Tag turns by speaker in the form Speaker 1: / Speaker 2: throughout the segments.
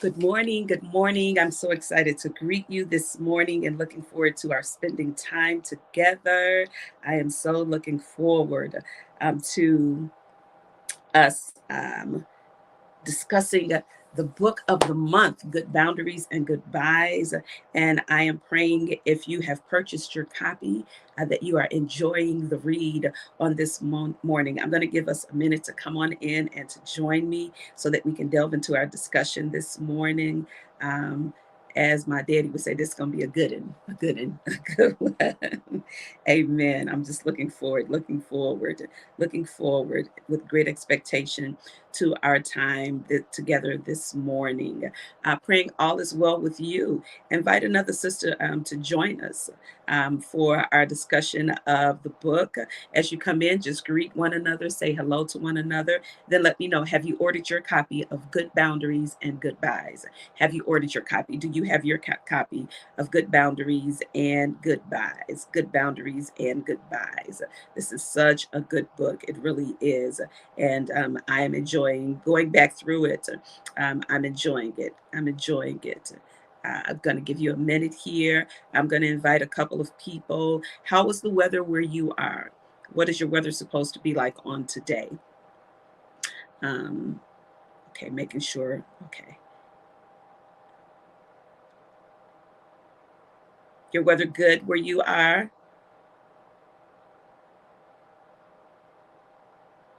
Speaker 1: Good morning. Good morning. I'm so excited to greet you this morning and looking forward to our spending time together. I am so looking forward to us discussing the book of the month, Good Boundaries and Goodbyes. And I am praying if you have purchased your copy, that you are enjoying the read on this morning. I'm going to give us a minute to come on in and to join me so that we can delve into our discussion this morning. Um, as my daddy would say, this is going to be a good one, a good one, a good one. Amen. I'm just looking forward with great expectation to our time together this morning. Praying all is well with you. Invite another sister to join us for our discussion of the book. As you come in, just greet one another, say hello to one another. Then let me know, have you ordered your copy of Good Boundaries and Goodbyes? Have you ordered your copy? Do you have your copy of Good Boundaries and Goodbyes? Good Boundaries and Goodbyes. This is such a good book. It really is. And I am enjoying going back through it. I'm enjoying it. I'm enjoying it. I'm going to give you a minute here. I'm going to invite a couple of people. How is the weather where you are? What is your weather supposed to be like on today? Um, okay, making sure. Okay. Your weather good where you are?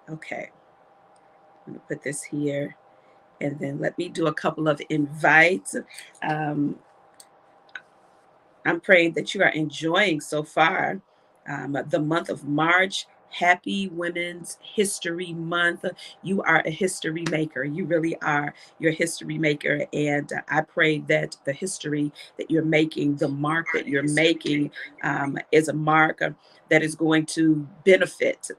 Speaker 1: Okay. I'm going to put this here. And then let me do a couple of invites. Um, I'm praying that you are enjoying so far the month of March. Happy Women's History Month. You are a history maker. You really are. You're a history maker. And I pray that the history that you're making, the mark that you're making, is a mark that is going to benefit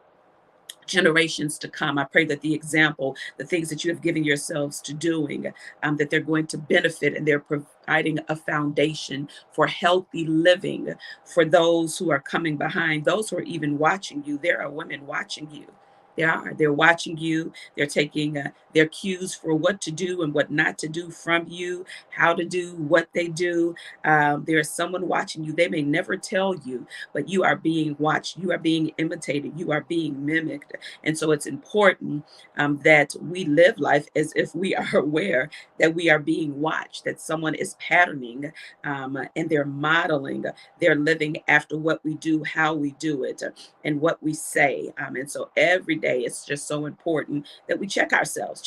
Speaker 1: generations to come. I pray that the example, the things that you have given yourselves to doing, that they're going to benefit and they're providing a foundation for healthy living for those who are coming behind, those who are even watching you. There are women watching you. They're watching you. They're taking their cues for what to do and what not to do from you, how to do what they do. There's someone watching you. They may never tell you, but you are being watched. You are being imitated. You are being mimicked. And so it's important that we live life as if we are aware that we are being watched, that someone is patterning and they're modeling, they're living after what we do, how we do it, and what we say. And so every day it's just so important that we check ourselves,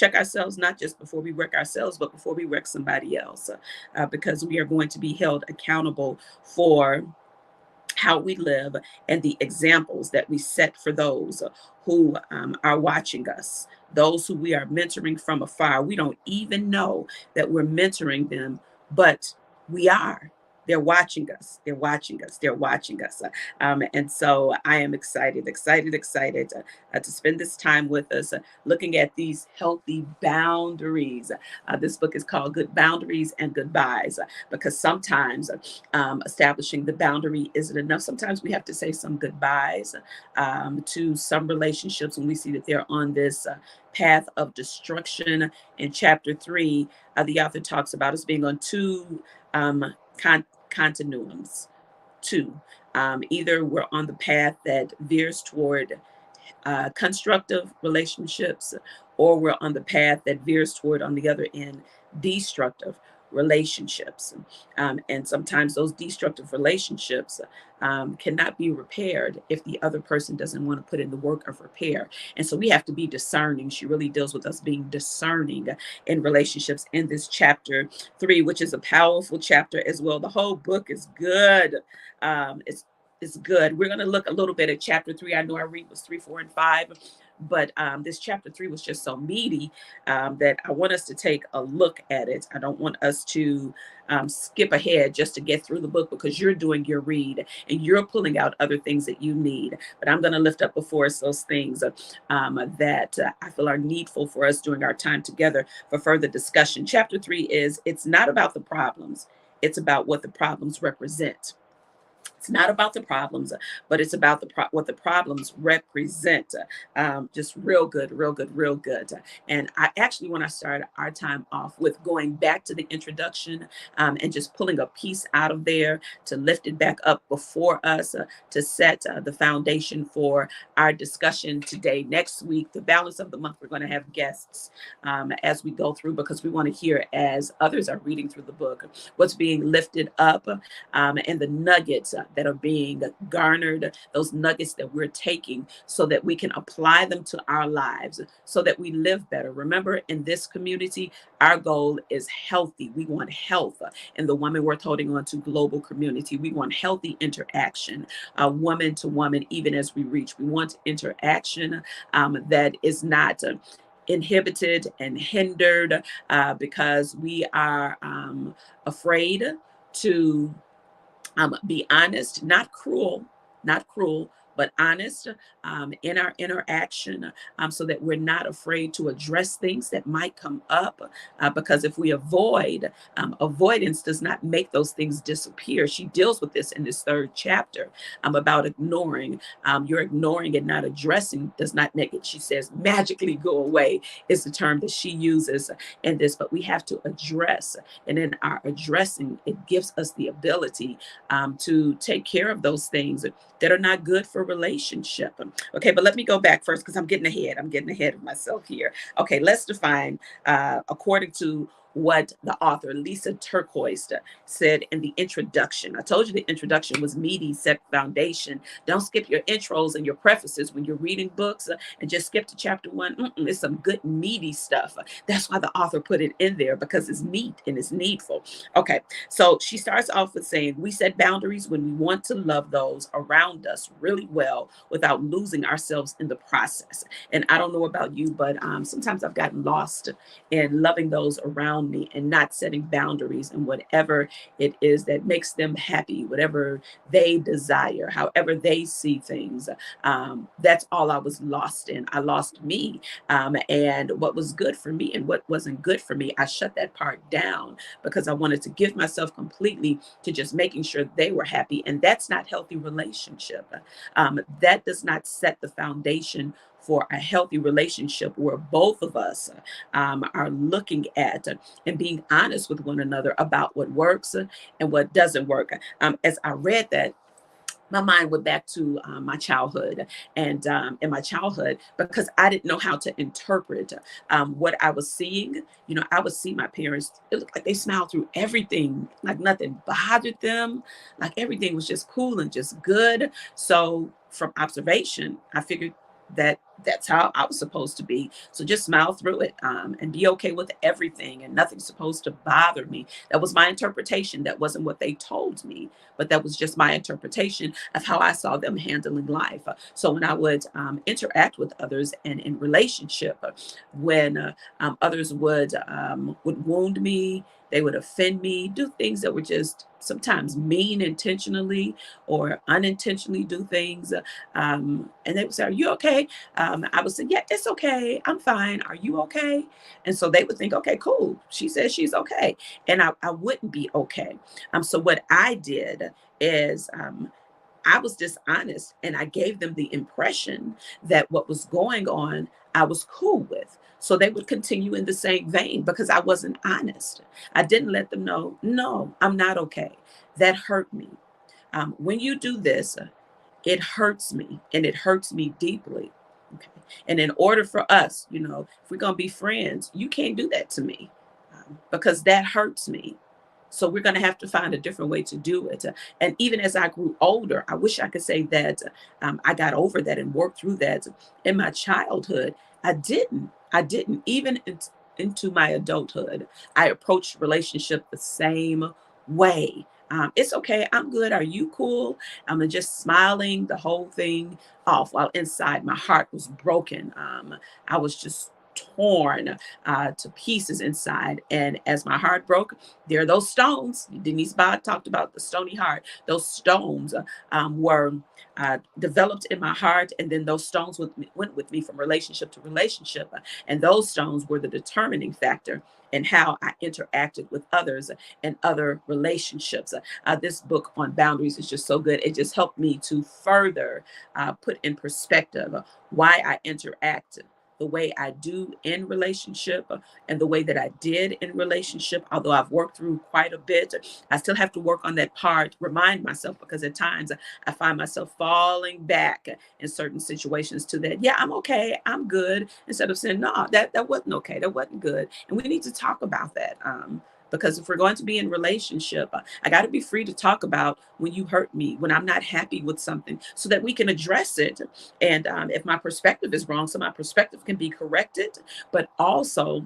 Speaker 1: not just before we wreck ourselves, but before we wreck somebody else, because we are going to be held accountable for how we live and the examples that we set for those who are watching us, those who we are mentoring from afar. We don't even know that we're mentoring them, but we are. They're watching us. They're watching us. They're watching us. And so I am excited to spend this time with us, looking at these healthy boundaries. This book is called Good Boundaries and Goodbyes, because sometimes establishing the boundary isn't enough. Sometimes we have to say some goodbyes to some relationships when we see that they're on this path of destruction. In chapter 3, the author talks about us being on two continuums. Two. Either we're on the path that veers toward constructive relationships, or we're on the path that veers toward, on the other end, destructive relationships. And sometimes those destructive relationships cannot be repaired if the other person doesn't want to put in the work of repair. And so we have to be discerning. She really deals with us being discerning in relationships in this chapter 3, which is a powerful chapter as well. The whole book is good. It's good. We're going to look a little bit at chapter 3. I know our read was 3, 4, and 5, but this chapter 3 was just so meaty that I want us to take a look at it. I don't want us to skip ahead just to get through the book, because you're doing your read and you're pulling out other things that you need. But I'm going to lift up before us those things that I feel are needful for us during our time together for further discussion. Chapter 3 is, it's not about the problems, it's about what the problems represent. It's not about the problems, but it's about what the problems represent. Just real good, real good, real good. And I actually want to start our time off with going back to the introduction, and just pulling a piece out of there to lift it back up before us, to set the foundation for our discussion today. Next week, the balance of the month, we're going to have guests as we go through, because we want to hear, as others are reading through the book, what's being lifted up, and the nuggets that are being garnered, those nuggets that we're taking so that we can apply them to our lives, so that we live better. Remember, in this community, our goal is healthy. We want health. In the Woman Worth Holding On To global community, we want healthy interaction, woman to woman, even as we reach. We want interaction that is not inhibited and hindered because we are afraid to be honest, not cruel, but honest in our interaction, so that we're not afraid to address things that might come up. Because if we avoid, avoidance does not make those things disappear. She deals with this in this third chapter about ignoring. You're ignoring and not addressing does not make it, she says, magically go away, is the term that she uses in this. But we have to address. And in our addressing, it gives us the ability to take care of those things that are not good for relationship. Okay, but let me go back first because I'm getting ahead. I'm getting ahead of myself here. Okay, let's define, according to what the author, Lysa Terkeurst, said in the introduction. I told you the introduction was meaty, set foundation. Don't skip your intros and your prefaces when you're reading books and just skip to chapter 1. It's some good meaty stuff. That's why the author put it in there, because it's meat and it's needful. Okay, so she starts off with saying, we set boundaries when we want to love those around us really well without losing ourselves in the process. And I don't know about you, but sometimes I've gotten lost in loving those around me and not setting boundaries and whatever it is that makes them happy, whatever they desire, however they see things. That's all I was lost in. I lost me, and what was good for me and what wasn't good for me. I shut that part down because I wanted to give myself completely to just making sure they were happy. And that's not healthy relationship. That does not set the foundation for a healthy relationship where both of us are looking at and being honest with one another about what works and what doesn't work. As I read that, my mind went back to my childhood, and in my childhood, because I didn't know how to interpret what I was seeing. You know, I would see my parents, it looked like they smiled through everything, like nothing bothered them, like everything was just cool and just good. So from observation, I figured that that's how I was supposed to be. So just smile through it, and be okay with everything, and nothing's supposed to bother me. That was my interpretation. That wasn't what they told me, but that was just my interpretation of how I saw them handling life. So when I would interact with others and in relationship, when others would wound me, they would offend me, do things that were just sometimes mean intentionally or unintentionally, do things. And they would say, "Are you okay?" I would say, "Yeah, it's okay. I'm fine. Are you okay?" And so they would think, "Okay, cool. She says she's okay." And I wouldn't be okay. So what I did is I was dishonest, and I gave them the impression that what was going on, I was cool with. So they would continue in the same vein because I wasn't honest. I didn't let them know, no, I'm not okay. That hurt me. When you do this, it hurts me, and it hurts me deeply. Okay. And in order for us, you know, if we're going to be friends, you can't do that to me, because that hurts me. So we're going to have to find a different way to do it. And even as I grew older, I wish I could say that I got over that and worked through that. In my childhood, I didn't. I didn't. Even into my adulthood, I approached relationship the same way. It's okay. I'm good. Are you cool? I'm just smiling the whole thing off, while inside my heart was broken. I was just torn to pieces inside. And as my heart broke, there are those stones. Denise Bod talked about the stony heart. Those stones were developed in my heart, and then those stones went with me from relationship to relationship. And those stones were the determining factor in how I interacted with others and other relationships. This book on boundaries is just so good. It just helped me to further put in perspective why I interact the way I do in relationship and the way that I did in relationship. Although I've worked through quite a bit, I still have to work on that part, remind myself, because at times I find myself falling back in certain situations to that, yeah, I'm okay, I'm good, instead of saying, no, that wasn't okay, that wasn't good. And we need to talk about that. Because if we're going to be in relationship, I got to be free to talk about when you hurt me, when I'm not happy with something, so that we can address it. And if my perspective is wrong, so my perspective can be corrected, but also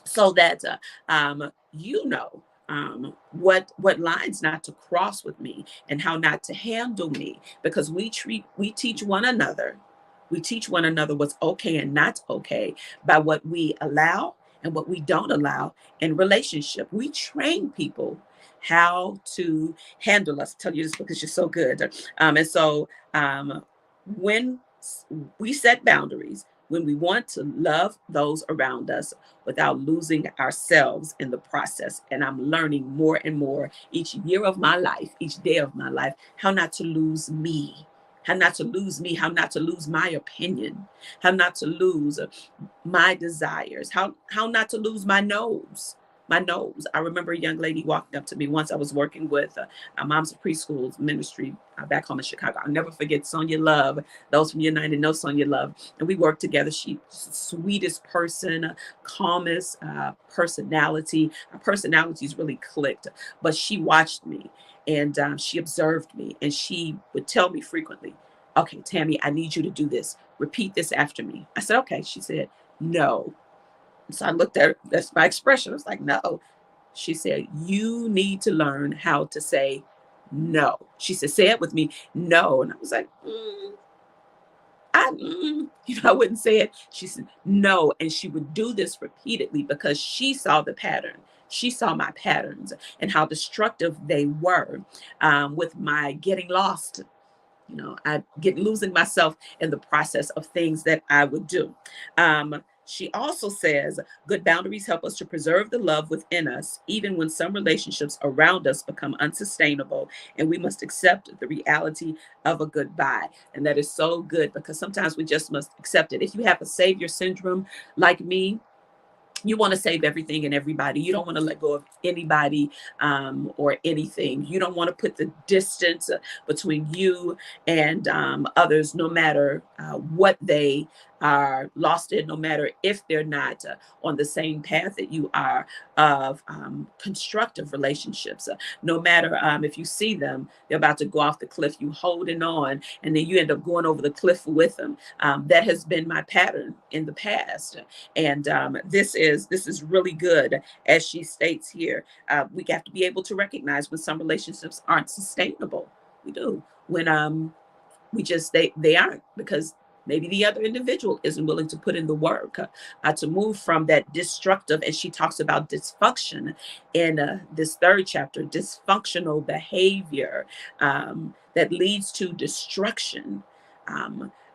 Speaker 1: so that you know what lines not to cross with me and how not to handle me, because we teach one another. We teach one another what's okay and not okay by what we allow and what we don't allow in relationship. We train people how to handle us. I tell you this because you're so good. And so when we set boundaries, when we want to love those around us without losing ourselves in the process. And I'm learning more and more each year of my life, each day of my life, how not to lose me, how not to lose me, how not to lose my opinion, how not to lose my desires, how not to lose my nose. My nose. I remember a young lady walking up to me once. I was working with Moms of Preschool ministry back home in Chicago. I'll never forget Sonia Love. Those from United know Sonia Love. And we worked together. She's the sweetest person, calmest personality. Our personalities really clicked. But she watched me and she observed me. And she would tell me frequently, okay, Tammy, I need you to do this. Repeat this after me. I said, okay. She said, no. So I looked at her, that's my expression. I was like, no. She said, you need to learn how to say no. She said, say it with me, no. And I was like, I wouldn't say it. She said, no. And she would do this repeatedly because she saw the pattern. She saw my patterns and how destructive they were with my getting lost. I get losing myself in the process of things that I would do. She also says, good boundaries help us to preserve the love within us, even when some relationships around us become unsustainable, and we must accept the reality of a goodbye. And that is so good, because sometimes we just must accept it. If you have a savior syndrome like me, you want to save everything and everybody. You don't want to let go of anybody or anything. You don't want to put the distance between you and others, no matter what they are lost in, no matter if they're not on the same path that you are of constructive relationships. No matter if you see them, they're about to go off the cliff, you holding on, and then you end up going over the cliff with them. That has been my pattern in the past. And this is really good. As she states here, we have to be able to recognize when some relationships aren't sustainable. We do. When they aren't, because maybe the other individual isn't willing to put in the work to move from that destructive. And she talks about dysfunction in this third chapter, dysfunctional behavior that leads to destruction.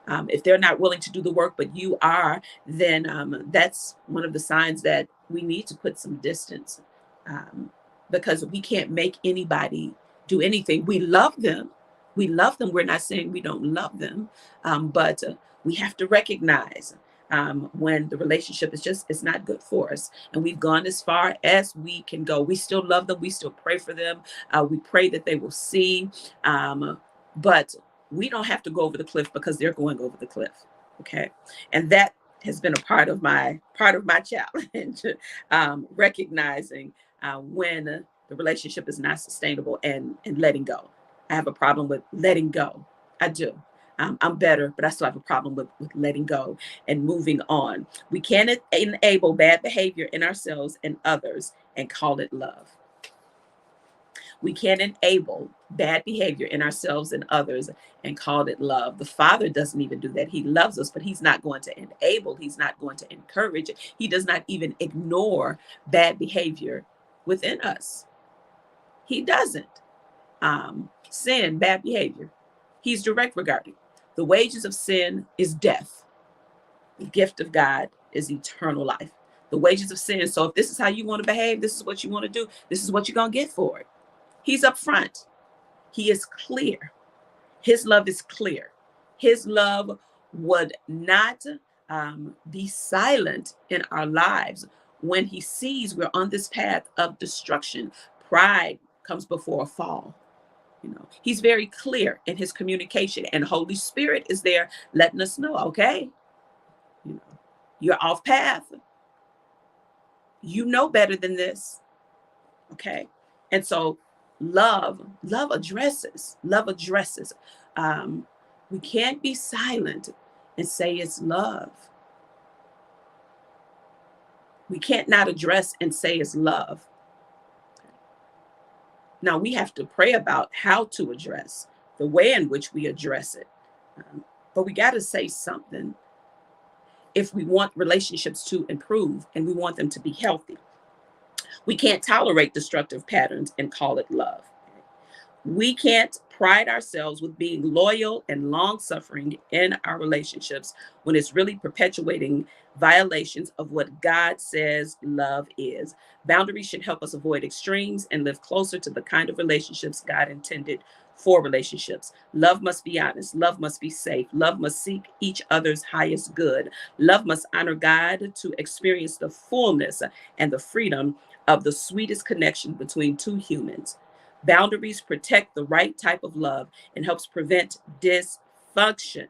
Speaker 1: If they're not willing to do the work, but you are, then that's one of the signs that we need to put some distance, because we can't make anybody do anything. We love them. We love them. We're not saying we don't love them, but we have to recognize when the relationship it's not good for us. And we've gone as far as we can go. We still love them. We still pray for them. We pray that they will see, but we don't have to go over the cliff because they're going over the cliff. Okay. And that has been a part of my challenge, recognizing when the relationship is not sustainable and letting go. I have a problem with letting go. I do. I'm better, but I still have a problem with letting go and moving on. We can't enable bad behavior in ourselves and others and call it love. We can't enable bad behavior in ourselves and others and call it love. The Father doesn't even do that. He loves us, but he's not going to enable. He's not going to encourage. He does not even ignore bad behavior within us. He doesn't. Sin, bad behavior. He's direct regarding. The wages of sin is death. The gift of God is eternal life. The wages of sin. So if this is how you want to behave, this is what you want to do, this is what you're going to get for it. He's upfront. He is clear. His love is clear. His love would not be silent in our lives when he sees we're on this path of destruction. Pride comes before a fall. He's very clear in his communication, and Holy Spirit is there letting us know, okay, you're off path. You know better than this. Okay. And so love addresses. We can't be silent and say it's love. We can't not address and say it's love. Now we have to pray about how to address, the way in which we address it. But we got to say something if we want relationships to improve and we want them to be healthy. We can't tolerate destructive patterns and call it love. We can't pride ourselves with being loyal and long-suffering in our relationships when it's really perpetuating violations of what God says love is. Boundaries should help us avoid extremes and live closer to the kind of relationships God intended for relationships. Love must be honest. Love must be safe. Love must seek each other's highest good. Love must honor God to experience the fullness and the freedom of the sweetest connection between two humans. Boundaries protect the right type of love and helps prevent dysfunction.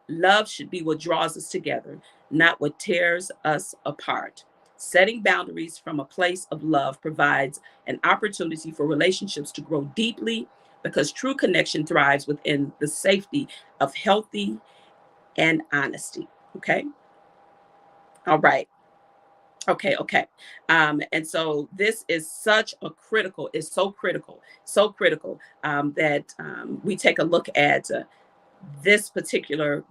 Speaker 1: Love should be what draws us together, not what tears us apart. Setting boundaries from a place of love provides an opportunity for relationships to grow deeply because true connection thrives within the safety of healthy and honesty. Okay. All right. Okay. And so this is so critical that we take a look at this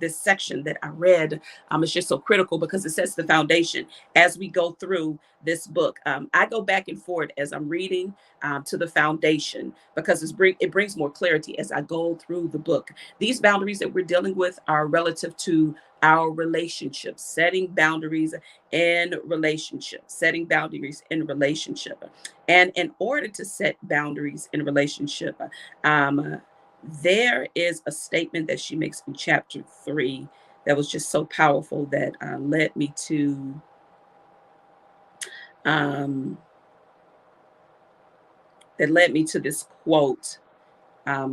Speaker 1: section that I read. Is just so critical because it sets the foundation as we go through this book. I go back and forth as I'm reading to the foundation because it brings more clarity as I go through the book. These boundaries that we're dealing with are relative to our relationships, setting boundaries in relationship. And in order to set boundaries in relationship, there is a statement that she makes in chapter 3 that was just so powerful that led me to this quote,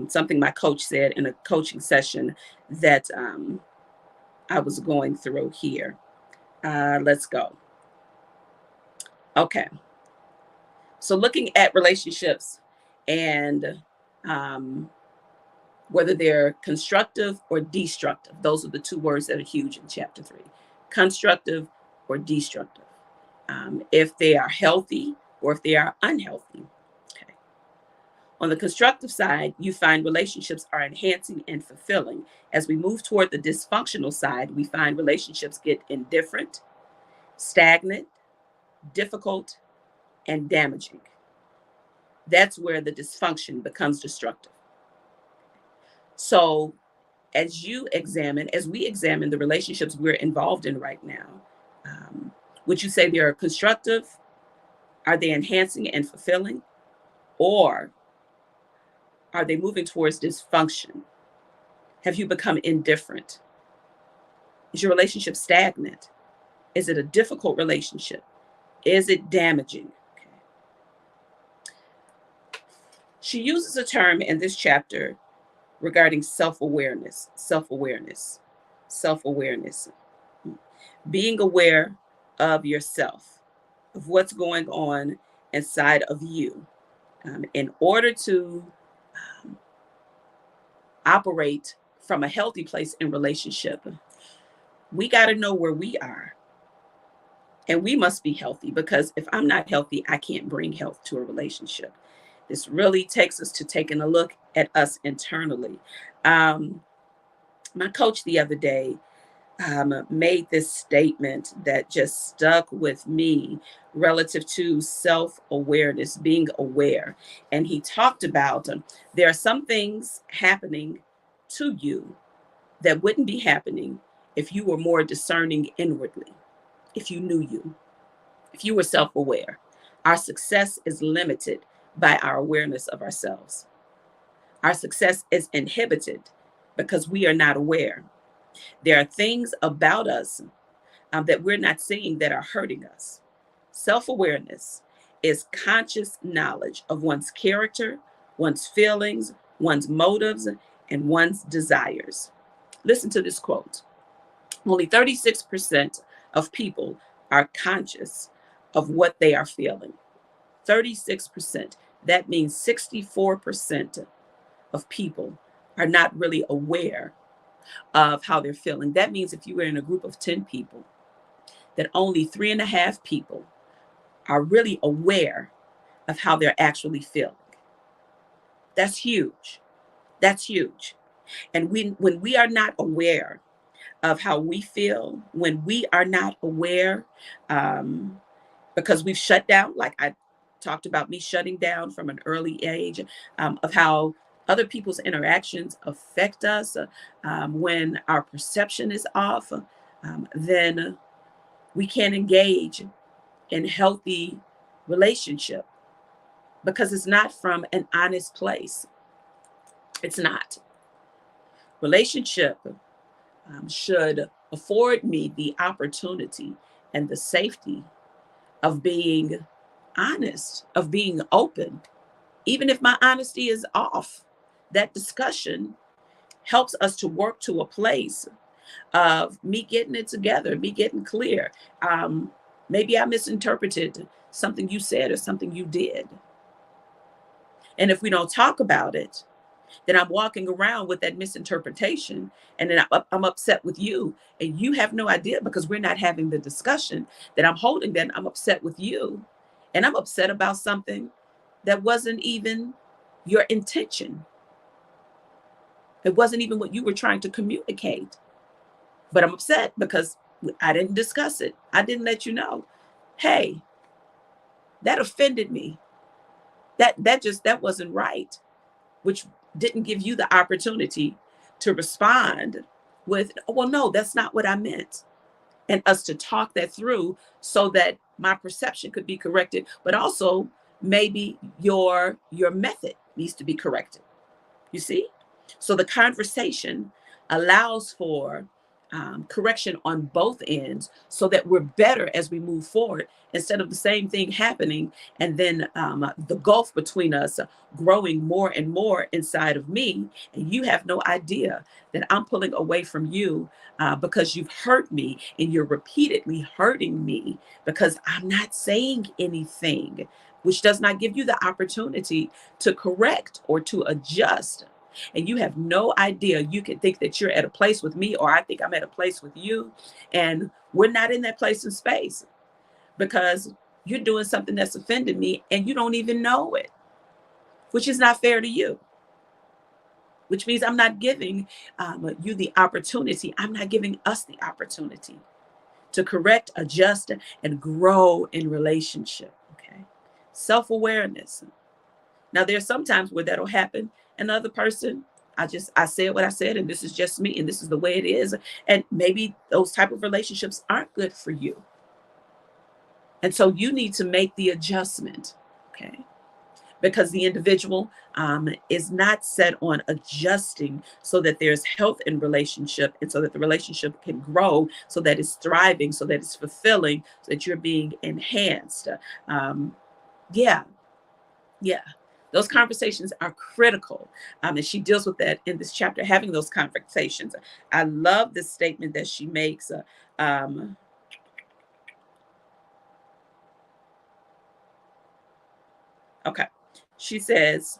Speaker 1: something my coach said in a coaching session that I was going through here. Let's go. Okay. So looking at relationships and whether they're constructive or destructive. Those are the two words that are huge in chapter 3, constructive or destructive. If they are healthy or if they are unhealthy. Okay. On the constructive side, you find relationships are enhancing and fulfilling. As we move toward the dysfunctional side, we find relationships get indifferent, stagnant, difficult, and damaging. That's where the dysfunction becomes destructive. So as we examine the relationships we're involved in right now, would you say they're constructive? Are they enhancing and fulfilling? Or are they moving towards dysfunction? Have you become indifferent? Is your relationship stagnant? Is it a difficult relationship? Is it damaging? Okay. She uses a term in this chapter regarding self-awareness. Being aware of yourself, of what's going on inside of you. In order to operate from a healthy place in relationship, we got to know where we are. And we must be healthy, because if I'm not healthy, I can't bring health to a relationship. This really takes us to taking a look at us internally. Um, my coach the other day made this statement that just stuck with me relative to self awareness, being aware. And he talked about there are some things happening to you that wouldn't be happening if you were more discerning inwardly, if you knew you, if you were self aware. Our success is limited by our awareness of ourselves. Our success is inhibited because we are not aware. There are things about us that we're not seeing that are hurting us. Self awareness is conscious knowledge of one's character, one's feelings, one's motives, and one's desires. Listen to this quote. Only 36% of people are conscious of what they are feeling. 36%. That means 64% of people are not really aware of how they're feeling. That means if you were in a group of 10 people, that only 3.5 people are really aware of how they're actually feeling. That's huge. That's huge. And when we are not aware of how we feel, when we are not aware, um, because we've shut down, like I talked about me shutting down from an early age, of how other people's interactions affect us, when our perception is off, then we can't engage in healthy relationship because it's not from an honest place. It's not. Relationship should afford me the opportunity and the safety of being honest, of being open. Even if my honesty is off, that discussion helps us to work to a place of me getting it together, me getting clear. Maybe I misinterpreted something you said or something you did. And if we don't talk about it, then I'm walking around with that misinterpretation, and then I'm upset with you, and you have no idea because we're not having the discussion that I'm holding. Then I'm upset with you, and I'm upset about something that wasn't even your intention. It wasn't even what you were trying to communicate. But I'm upset because I didn't discuss it. I didn't let you know. Hey, that offended me. That wasn't right, which didn't give you the opportunity to respond with, "Oh, well, no, that's not what I meant." And us to talk that through so that my perception could be corrected, but also maybe your method needs to be corrected. You see? So the conversation allows for correction on both ends so that we're better as we move forward instead of the same thing happening and then the gulf between us growing more and more inside of me. And you have no idea that I'm pulling away from you because you've hurt me and you're repeatedly hurting me because I'm not saying anything, which does not give you the opportunity to correct or to adjust. And you have no idea. You can think that you're at a place with me, or I think I'm at a place with you, and we're not in that place and space because you're doing something that's offended me and you don't even know it, which is not fair to you, which means I'm not giving you the opportunity. I'm not giving us the opportunity to correct, adjust, and grow in relationship. Okay. Self awareness. Now, there's sometimes where that'll happen. Another person, I said what I said, and this is just me, and this is the way it is. And maybe those type of relationships aren't good for you. And so you need to make the adjustment, okay? Because the individual is not set on adjusting so that there's health in relationship and so that the relationship can grow, so that it's thriving, so that it's fulfilling, so that you're being enhanced. Yeah, yeah. Those conversations are critical. And she deals with that in this chapter, having those conversations. I love this statement that she makes. Um, okay. She says,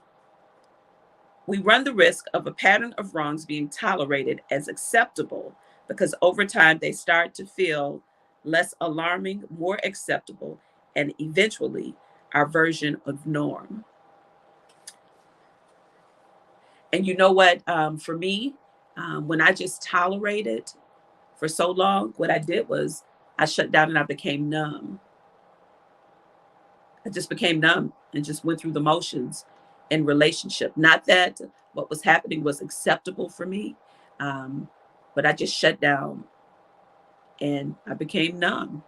Speaker 1: we run the risk of a pattern of wrongs being tolerated as acceptable because over time they start to feel less alarming, more acceptable, and eventually our version of norm. And you know what? For me, when I just tolerated for so long, what I did was I shut down and I became numb. I just became numb and just went through the motions in relationship. Not that what was happening was acceptable for me, um, but I just shut down and I became numb.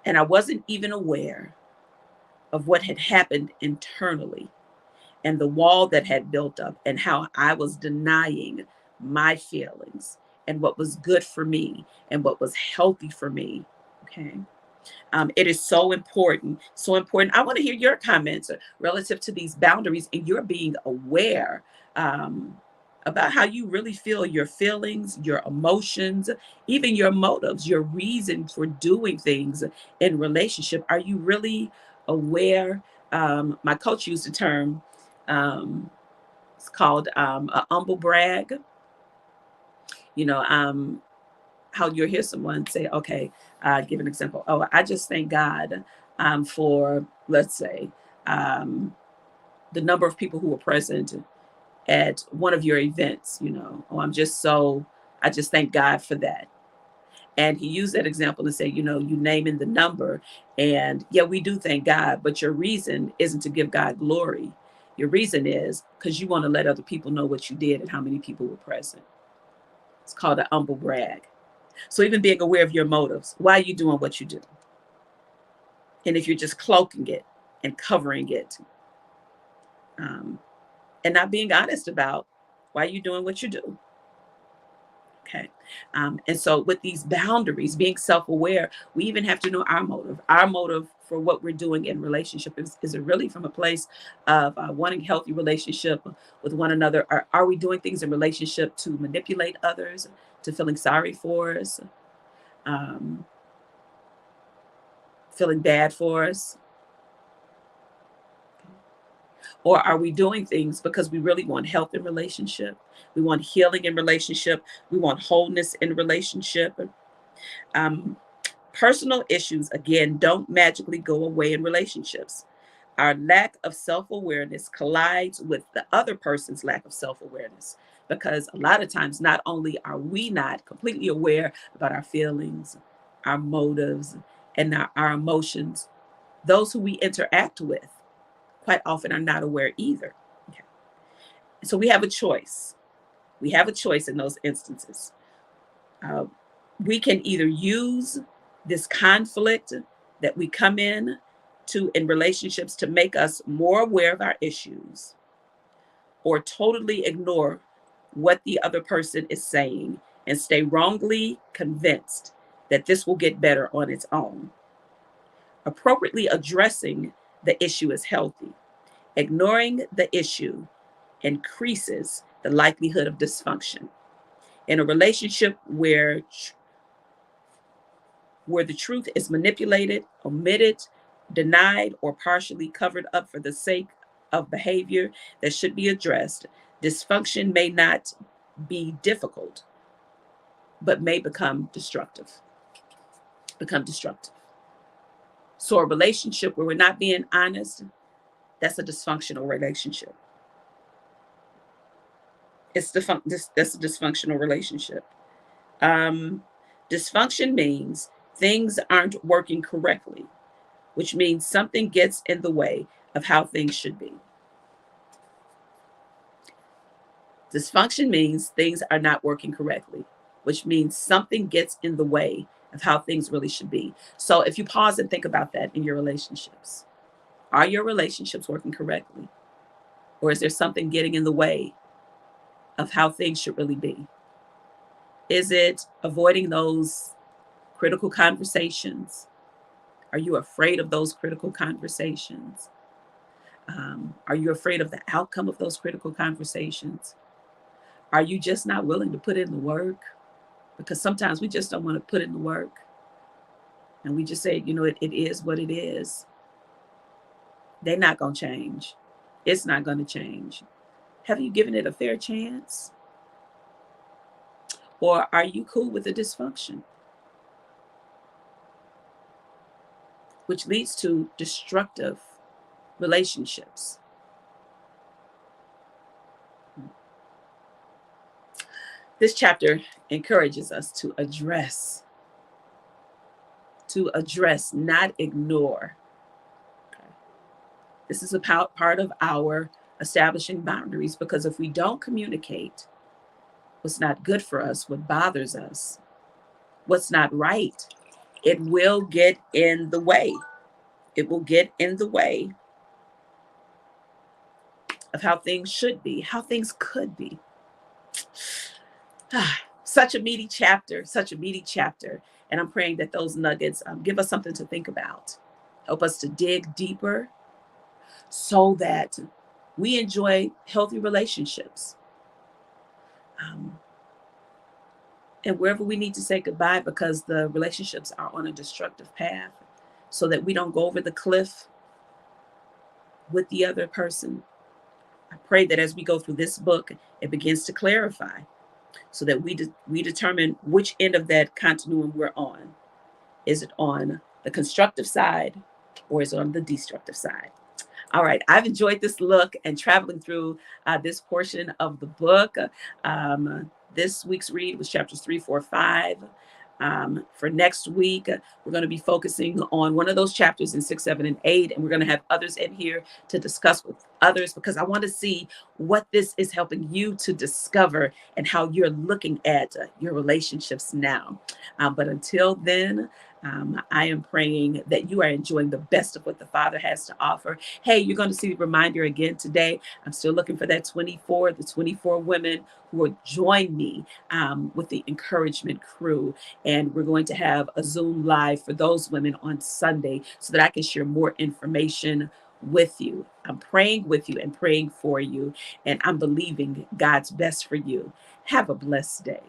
Speaker 1: And I wasn't even aware of what had happened internally and the wall that had built up and how I was denying my feelings and what was good for me and what was healthy for me. Okay. It is so important, so important. I want to hear your comments relative to these boundaries and you're being aware um, about how you really feel, your feelings, your emotions, even your motives, your reason for doing things in relationship. Are you really aware? My coach used the term, um, it's called a humble brag. You know, how you'll hear someone say, okay, give an example. Oh, I just thank God for, let's say, um, the number of people who were present at one of your events. You know, oh, I just thank God for that. And he used that example to say, you know, you naming the number. And yeah, we do thank God, but your reason isn't to give God glory. Your reason is because you want to let other people know what you did and how many people were present. It's called a humble brag. So even being aware of your motives, why are you doing what you do? And if you're just cloaking it and covering it, um, and not being honest about why you're doing what you do. Okay. And so with these boundaries, being self-aware, we even have to know our motive. Our motive for what we're doing in relationship is it really from a place of wanting healthy relationship with one another? Are we doing things in relationship to manipulate others, to feeling sorry for us, um, feeling bad for us? Or are we doing things because we really want health in relationship? We want healing in relationship. We want wholeness in relationship. Um, Personal issues, again, don't magically go away in relationships. Our lack of self awareness collides with the other person's lack of self awareness. Because a lot of times, not only are we not completely aware about our feelings, our motives, and our emotions, those who we interact with quite often are not aware either. Okay. So we have a choice. We have a choice in those instances. Uh, we can either use this conflict that we come in relationships to make us more aware of our issues or totally ignore what the other person is saying and stay wrongly convinced that this will get better on its own. Appropriately addressing the issue is healthy. Ignoring the issue increases the likelihood of dysfunction. In a relationship where the truth is manipulated, omitted, denied, or partially covered up for the sake of behavior that should be addressed, dysfunction may not be difficult, but may become destructive. Become destructive. So a relationship where we're not being honest, that's a dysfunctional relationship. That's a dysfunctional relationship. Um, Dysfunction means things aren't working correctly, which means something gets in the way of how things should be. Dysfunction means things are not working correctly, which means something gets in the way of how things really should be. So if you pause and think about that in your relationships, are your relationships working correctly? Or is there something getting in the way of how things should really be? Is it avoiding those critical conversations? Are you afraid of those critical conversations? Are you afraid of the outcome of those critical conversations? Are you just not willing to put in the work? Because sometimes we just don't want to put in the work. And we just say, you know, it is what it is. They're not going to change. It's not going to change. Have you given it a fair chance? Or are you cool with the dysfunction? Which leads to destructive relationships. This chapter encourages us to address, not ignore. Okay. This is a part of our establishing boundaries, because if we don't communicate what's not good for us, what bothers us, what's not right, it will get in the way. It will get in the way of how things should be, how things could be. Such a meaty chapter, such a meaty chapter. And I'm praying that those nuggets give us something to think about, help us to dig deeper so that we enjoy healthy relationships. And wherever we need to say goodbye because the relationships are on a destructive path, so that we don't go over the cliff with the other person. I pray that as we go through this book, it begins to clarify, so that we determine which end of that continuum we're on. Is it on the constructive side, or is it on the destructive side? All right, I've enjoyed this look and traveling through this portion of the book. This week's read was chapters 3, 4, 5. For next week, we're going to be focusing on one of those chapters in 6, 7, and 8, and we're going to have others in here to discuss with others, because I want to see what this is helping you to discover and how you're looking at your relationships now. But until then, I am praying that you are enjoying the best of what the Father has to offer. Hey, you're going to see the reminder again today. I'm still looking for the 24 women who will join me with the encouragement crew. And we're going to have a Zoom live for those women on Sunday, so that I can share more information with you. I'm praying with you and praying for you, and I'm believing God's best for you. Have a blessed day.